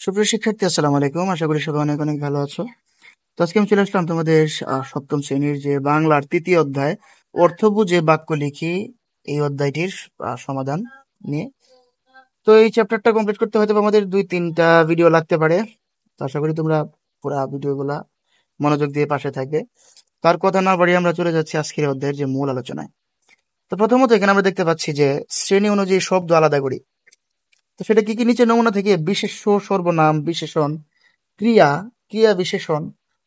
সুপ্রিয় শিক্ষার্থী, আসসালামু আলাইকুম। আশা করি সবাই অনেক অনেক ভালো আছো। তো আজকে আমি চলে আসলাম তোমাদের সপ্তম শ্রেণীর যে বাংলার তৃতীয় অধ্যায় অর্থ বুঝে বাক্য লিখি, এই অধ্যায়টির সমাধান নিয়ে। তো এই চ্যাপ্টারটা কমপ্লিট করতে হয়তো আমাদের 2-3টা ভিডিও লাগতে পারে। তো আশা করি তোমরা পুরো ভিডিওগুলা মনোযোগ দিয়ে পাশে থাকবে। তার কথা না বাড়িয়ে আমরা চলে যাচ্ছি আজকের অধ্যায়ের যে মূল আলোচনায়। তো প্রথমত এখানে আমরা দেখতে পাচ্ছি যে শ্রেণী অনুযায়ী শব্দ আলাদা করি। তো সেটা কি কি নিচে নমুনা থেকে বিশেষ্য, সর্বনাম, বিশেষণ, ক্রিয়া, ক্রিয়া বিশেষণ,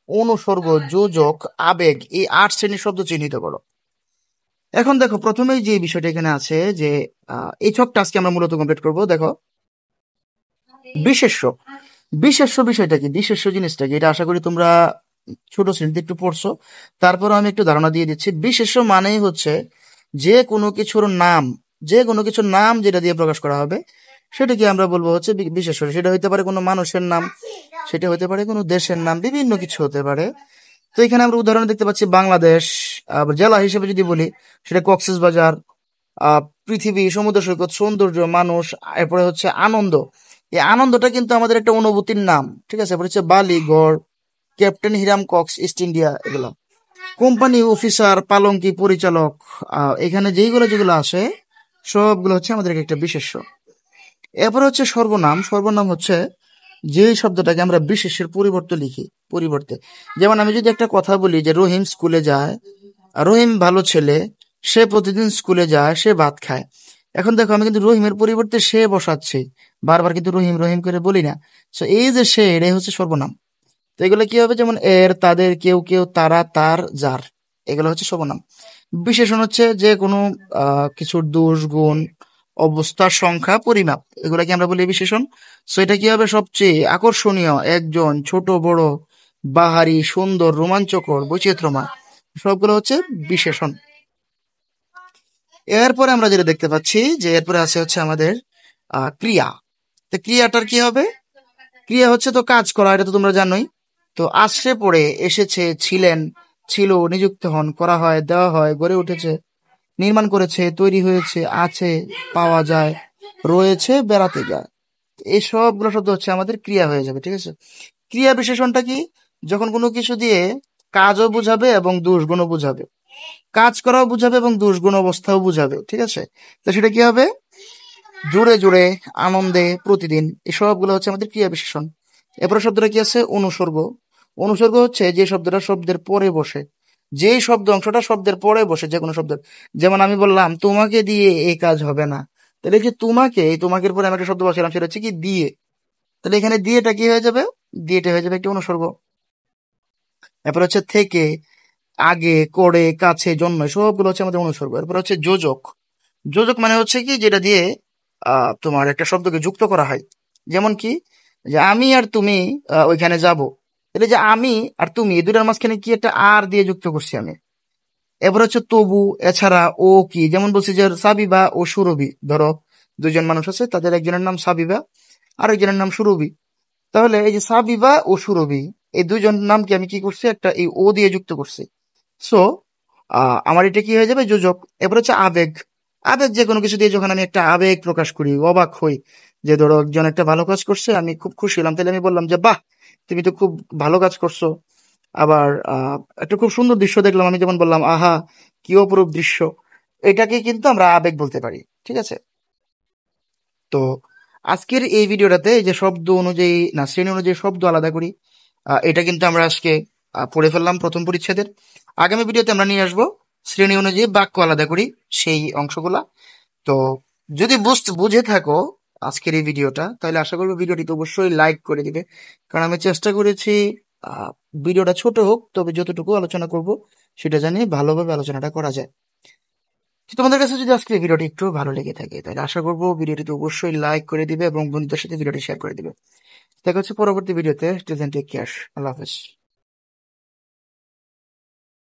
অনুসর্গ, যোজক, আবেগ, এই 8 শ্রেণীর শব্দ চিহ্নিত করো। এখন দেখো, প্রথমেই যে বিষয়টা এখানে আছে যে এই ছকটা আজকে আমরা মূলত কমপ্লিট করব। দেখো, বিশেষ্য। বিশেষ্য বিষয়টা কি, বিশেষ্য জিনিসটা কি, এটা আশা করি তোমরা ছোট শ্রেণীতে একটু পড়ছো। তারপর আমি একটু ধারণা দিয়ে দিচ্ছি। বিশেষ্য মানেই হচ্ছে যে কোনো কিছুর নাম, যে কোনো কিছুর নাম যেটা দিয়ে প্রকাশ করা হবে সেটাকে আমরা বলবো হচ্ছে বিশেষ্য। সেটা হতে পারে কোনো মানুষের নাম, সেটা হতে পারে কোনো দেশের নাম, বিভিন্ন কিছু হতে পারে। তো এখানে আমরা উদাহরণ দেখতে পাচ্ছি বাংলাদেশ। আবার জেলা হিসেবে যদি বলি, সেটা কক্সবাজার। পৃথিবী, সমুদ্র সৈকত, সৌন্দর্য, মানুষ, এরপরে হচ্ছে আনন্দ। এই আনন্দটা কিন্তু আমাদের একটা অনুভূতির নাম, ঠিক আছে। এরপরে হচ্ছে বালি, গড়, captain Hiram Cox, East India, এগুলো। কোম্পানি, অফিসার, পালঙ্কি, পরিচালক, এখানে যেগুলো যেগুলো আসে সবগুলো হচ্ছে আমাদের একটা বিশেষ্য। এরপর হচ্ছে সর্বনাম। সর্বনাম হচ্ছে যে শব্দটাকে আমরা বিশেষের পরিবর্তে লিখি, পরিবর্তে। যেমন আমি যদি একটা কথা বলি যে রহিম স্কুলে যায়, রহিম ভালো ছেলে, সে প্রতিদিন স্কুলে যায়, সে ভাত খায়। এখন দেখো, আমি কিন্তু রহিমের পরিবর্তে সে বসাচ্ছি, বারবার কিন্তু রহিম রহিম করে বলি না। তো এই যে সে, এটাই হচ্ছে সর্বনাম। তো এগুলো কি হবে, যেমন এর, তাদের, কেউ কেউ, তারা, তার, যার, এগুলো হচ্ছে সর্বনাম। বিশেষণ হচ্ছে যে কোনো কিছুর দোষ, গুণ, অবস্থা, সংখ্যা, পরিমাপ, এগুলাকে আমরা বলি বিশেষণ। সো এটা কি হবে, সবচেয়ে আকর্ষণীয়, একজন, ছোট বড়, বাহারি, সুন্দর, রোমাঞ্চকর, বৈচিত্র্যময়, সবগুলো হচ্ছে বিশেষণ। এরপরে আমরা যেটা দেখতে পাচ্ছি যে এরপরে আছে হচ্ছে আমাদের ক্রিয়া। তো ক্রিয়াটার কি হবে, ক্রিয়া হচ্ছে তো কাজ করা, এটা তো তোমরা জানোই। তো আসছে, পড়ে, এসেছে, ছিলেন, ছিল, নিযুক্ত হন, করা হয়, দেওয়া হয়, গড়ে উঠেছে, নির্মাণ করেছে, তৈরি হয়েছে, আছে, পাওয়া যায়, রয়েছে, বেড়াতে যায়। এই সবগুলো শব্দ হচ্ছে আমাদের ক্রিয়া হয়ে যাবে, ঠিক আছে। ক্রিয়া বিশেষণটা কি, যখন কোনো কিছু দিয়ে কাজও বুঝাবে এবং দুষ্গুণও বুঝাবে, কাজ করাও বুঝাবে এবং দুষ্গুণ অবস্থাও বুঝাবে, ঠিক আছে। তো সেটা কি হবে, জুড়ে জুড়ে, আনন্দে, প্রতিদিন, এই সবগুলো হচ্ছে আমাদের ক্রিয়া বিশেষণ। এরপরে শব্দটা কি আছে, অনুসর্গ। অনুসর্গ হচ্ছে যে শব্দটা শব্দের পরে বসে, যেই শব্দ অংশটা শব্দের পরে বসে, যে কোনো শব্দের। যেমন আমি বললাম তোমাকে দিয়ে এই কাজ হবে না, তাহলে এই যে তোমাকে, এই তোমাকের পরে আমি একটা শব্দ বসালাম, সেটা হচ্ছে কি দিয়ে। তাহলে এখানে দিয়েটা কি হয়ে যাবে, দিয়েটা হয়ে যাবে একটি অনুসর্গ। এরপর হচ্ছে থেকে, আগে, করে, কাছে, জন্ম, সবগুলো হচ্ছে আমাদের অনুসর্গ। এরপর হচ্ছে যোজক। যোজক মানে হচ্ছে কি, যেটা দিয়ে তোমার একটা শব্দকে যুক্ত করা হয়। যেমন কি, যে আমি আর তুমি ওইখানে যাব, তাহলে যে আমি আর তুমি, এই দুটার মাঝখানে কি একটা আর দিয়ে যুক্ত করছি আমি। এবার হচ্ছে তবু, এছাড়া, ও কি, যেমন বলছি যে সাবিবা ও সুরভি, ধরো দুজন মানুষ আছে, তাদের একজনের নাম সাবিবা, আরেকজনের নাম সুরভি। তাহলে এই যে সাবিবা ও সুরভি, এই দুজন নামকে আমি কি করছি, একটা এই ও দিয়ে যুক্ত করছি। সো আমার এটা কি হয়ে যাবে, যোজক। এবার হচ্ছে আবেগ। আবেগ যে কোনো কিছু দিয়ে যখন আমি একটা আবেগ প্রকাশ করি, অবাক হই, যে ধরো একজন একটা ভালো কাজ করছে, আমি খুব খুশি হলাম, তাহলে আমি বললাম যে বাহ, তুমি তো খুব ভালো কাজ করছো। আবার একটা খুব সুন্দর দৃশ্য দেখলাম, আমি যেমন বললাম আহা, কি অপরূপ দৃশ্য। এটাকে কিন্তু আমরা আবেগ বলতে পারি, ঠিক আছে। তো আজকের এই ভিডিওটাতে এই যে শব্দ অনুযায়ী, না শ্রেণী অনুযায়ী শব্দ আলাদা করি, এটা কিন্তু আমরা আজকে পড়ে ফেললাম প্রথম পরিচ্ছেদের। আগামী ভিডিওতে আমরা নিয়ে আসবো শ্রেণী অনুযায়ী বাক্য আলাদা করি, সেই অংশগুলা। তো যদি বুঝে থাকো আজকের এই ভিডিওটা, তাহলে আশা করবো ভিডিওটিতে অবশ্যই লাইক করে দিবে। কারণ আমি চেষ্টা করেছি আহ, ভিডিওটা ছোট হোক, তবে যতটুকু আলোচনা করব সেটা জানি ভালোভাবে আলোচনাটা করা যায়। তো তোমাদের কাছে যদি আজকে এই ভিডিওটি একটু ভালো লেগে থাকে, তাহলে আশা করবো ভিডিওটিতে অবশ্যই লাইক করে দিবে এবং বন্ধুদের সাথে ভিডিওটি শেয়ার করে দিবে। দেখা হচ্ছে পরবর্তী ভিডিওতে। Take care. আল্লাহ হাফেজ।